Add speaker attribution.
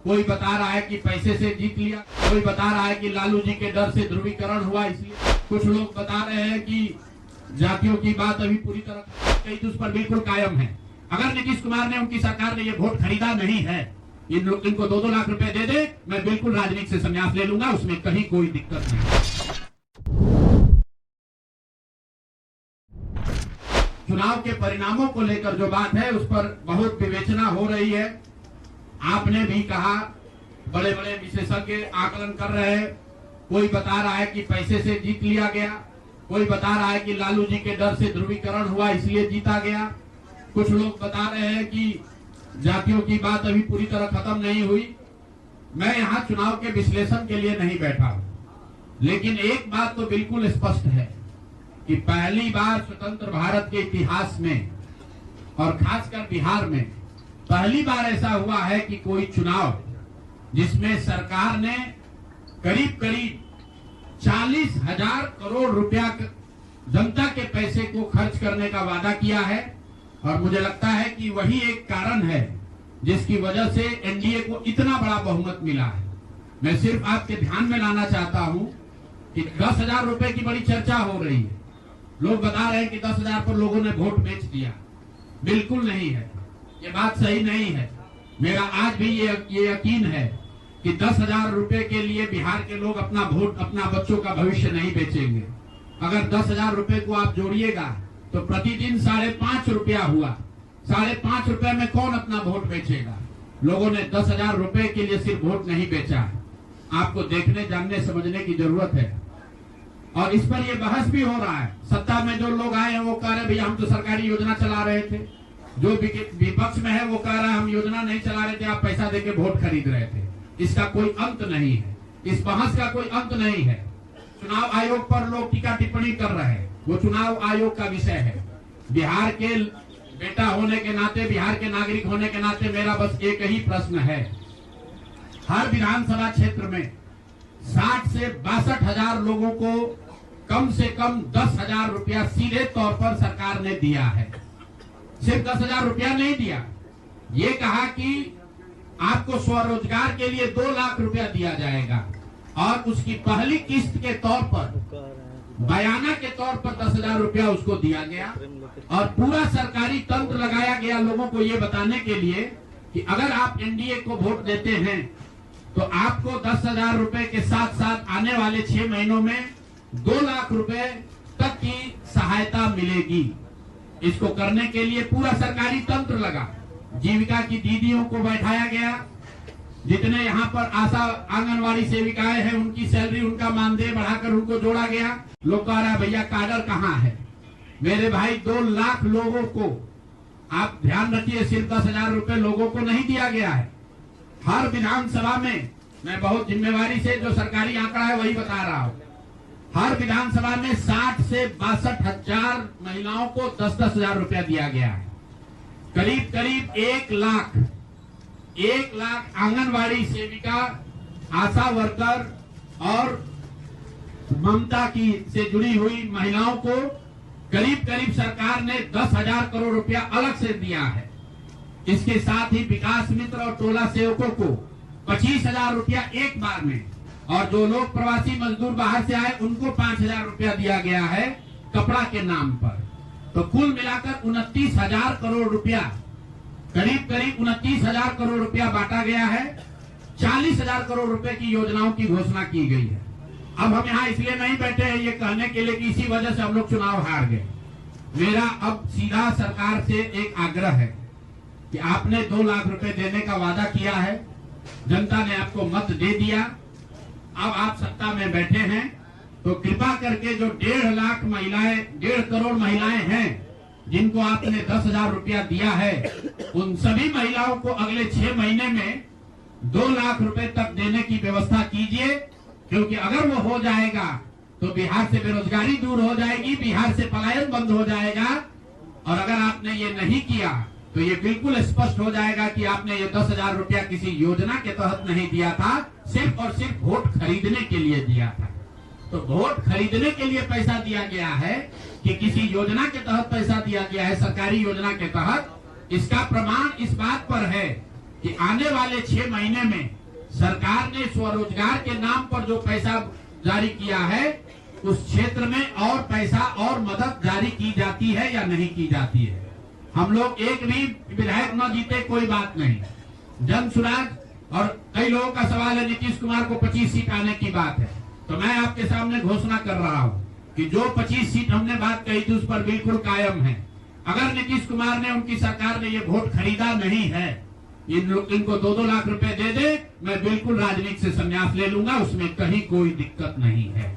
Speaker 1: कोई बता रहा है कि पैसे से जीत लिया, कोई बता रहा है कि लालू जी के डर से ध्रुवीकरण हुआ इसलिए, कुछ लोग बता रहे हैं कि जातियों की बात अभी पूरी तरह कई उस पर बिल्कुल कायम है। अगर नीतीश कुमार ने, उनकी सरकार ने ये वोट खरीदा नहीं है, इनको 2-2 लाख रुपए दे दे, मैं बिल्कुल राजनीति से संन्यास ले लूंगा, उसमें कहीं कोई दिक्कत नहीं। चुनाव के परिणामों को लेकर जो बात है उस पर बहुत विवेचना हो रही है। आपने भी कहा, बड़े बड़े विशेषज्ञ आकलन कर रहे हैं। कोई बता रहा है कि पैसे से जीत लिया गया, कोई बता रहा है कि लालू जी के डर से ध्रुवीकरण हुआ इसलिए जीता गया, कुछ लोग बता रहे हैं कि जातियों की बात अभी पूरी तरह खत्म नहीं हुई। मैं यहाँ चुनाव के विश्लेषण के लिए नहीं बैठा हूँ, लेकिन एक बात तो बिल्कुल स्पष्ट है कि पहली बार स्वतंत्र भारत के इतिहास में और खासकर बिहार में पहली बार ऐसा हुआ है कि कोई चुनाव जिसमें सरकार ने करीब करीब 40,000 करोड़ रुपया जनता के पैसे को खर्च करने का वादा किया है। और मुझे लगता है कि वही एक कारण है जिसकी वजह से एनडीए को इतना बड़ा बहुमत मिला है। मैं सिर्फ आपके ध्यान में लाना चाहता हूं कि 10,000 रुपए की बड़ी चर्चा हो रही है। लोग बता रहे हैं कि 10,000 पर लोगों ने वोट बेच दिया। बिल्कुल नहीं है, ये बात सही नहीं है। मेरा आज भी ये यकीन है कि 10,000 रुपए के लिए बिहार के लोग अपना वोट, अपना बच्चों का भविष्य नहीं बेचेंगे। अगर 10,000 रुपए को आप जोड़िएगा तो प्रतिदिन 5.5 रुपया हुआ। 5.5 रुपए में कौन अपना वोट बेचेगा? लोगों ने 10,000 रुपए के लिए सिर्फ वोट नहीं बेचा है। आपको देखने, जानने, समझने की जरूरत है। और इस पर ये बहस भी हो रहा है। सत्ता में जो लोग आए हैं वो कह रहे भैया हम तो सरकारी योजना चला रहे थे, जो विपक्ष में है वो कह रहा है हम योजना नहीं चला रहे थे, आप पैसा देके वोट खरीद रहे थे। इसका कोई अंत नहीं है, इस बहस का कोई अंत नहीं है। चुनाव आयोग पर लोग टीका टिप्पणी कर रहे हैं, वो चुनाव आयोग का विषय है। बिहार के बेटा होने के नाते, बिहार के नागरिक होने के नाते मेरा बस एक ही प्रश्न है। हर विधानसभा क्षेत्र में 60 से 62,000 लोगों को कम से कम 10,000 रुपया सीधे तौर पर सरकार ने दिया है। सिर्फ 10,000 रुपया नहीं दिया, ये कहा कि आपको स्वरोजगार के लिए 2 लाख रुपया दिया जाएगा और उसकी पहली किस्त के तौर पर, बयाना के तौर पर 10,000 रुपया उसको दिया गया। और पूरा सरकारी तंत्र लगाया गया लोगों को ये बताने के लिए कि अगर आप एनडीए को वोट देते हैं तो आपको 10,000 रुपए के साथ साथ आने वाले 6 महीनों में 2 लाख रुपए तक की सहायता मिलेगी। इसको करने के लिए पूरा सरकारी तंत्र लगा। जीविका की दीदियों को बैठाया गया, जितने यहाँ पर आशा आंगनवाड़ी सेविकाएं हैं उनकी सैलरी, उनका मानदेय बढ़ाकर उनको जोड़ा गया। लोग कह रहा है भैया काडर कहाँ है? मेरे भाई 2 लाख लोगों को, आप ध्यान रखिए, सिर्फ 10,000 रुपए लोगों को नहीं दिया गया है। हर विधानसभा में, मैं बहुत जिम्मेवारी से जो सरकारी आंकड़ा है वही बता रहा हूँ, हर विधानसभा में 60 से 62,000 महिलाओं को 10-10,000 रुपया दिया गया है। करीब करीब 1 लाख आंगनवाड़ी सेविका, आशा वर्कर और ममता की से जुड़ी हुई महिलाओं को करीब करीब सरकार ने 10,000 करोड़ रुपया अलग से दिया है। इसके साथ ही विकास मित्र और टोला सेवकों को 25,000 रुपया एक बार में, और जो लोग प्रवासी मजदूर बाहर से आए उनको 5,000 रुपया दिया गया है कपड़ा के नाम पर। तो कुल मिलाकर 29,000 करोड़ रुपया, करीब करीब 29,000 करोड़ रुपया बांटा गया है। 40,000 करोड़ रुपए की योजनाओं की घोषणा की गई है। अब हम यहाँ इसलिए नहीं बैठे हैं ये कहने के लिए कि इसी वजह से हम लोग चुनाव हार गए। मेरा अब सीधा सरकार से एक आग्रह है कि आपने 2 लाख रुपए देने का वादा किया है, जनता ने आपको मत दे दिया, अब आप सत्ता में बैठे हैं, तो कृपा करके जो 1.5 करोड़ महिलाएं हैं जिनको आपने 10,000 रुपया दिया है, उन सभी महिलाओं को अगले 6 महीने में 2 लाख रुपए तक देने की व्यवस्था कीजिए। क्योंकि अगर वो हो जाएगा तो बिहार से बेरोजगारी दूर हो जाएगी, बिहार से पलायन बंद हो जाएगा। और अगर आपने ये नहीं किया तो ये बिल्कुल स्पष्ट हो जाएगा कि आपने ये 10,000 रुपया किसी योजना के तहत नहीं दिया था, सिर्फ और सिर्फ वोट खरीदने के लिए दिया था। तो वोट खरीदने के लिए पैसा दिया गया है कि किसी योजना के तहत पैसा दिया गया है, सरकारी योजना के तहत। इसका प्रमाण इस बात पर है कि आने वाले 6 महीने में सरकार ने स्वरोजगार के नाम पर जो पैसा जारी किया है, उस क्षेत्र में और पैसा और मदद जारी की जाती है या नहीं की जाती है। हम लोग एक भी विधायक न जीते कोई बात नहीं, जन सुराज। और कई लोगों का सवाल है नीतीश कुमार को 25 सीट आने की बात है, तो मैं आपके सामने घोषणा कर रहा हूं कि जो 25 सीट हमने बात कही थी उस पर बिल्कुल कायम है। अगर नीतीश कुमार ने, उनकी सरकार ने ये वोट खरीदा नहीं है, इनको 2-2 लाख रुपए दे दे, मैं बिल्कुल राजनीति से संन्यास ले लूंगा, उसमें कहीं कोई दिक्कत नहीं है।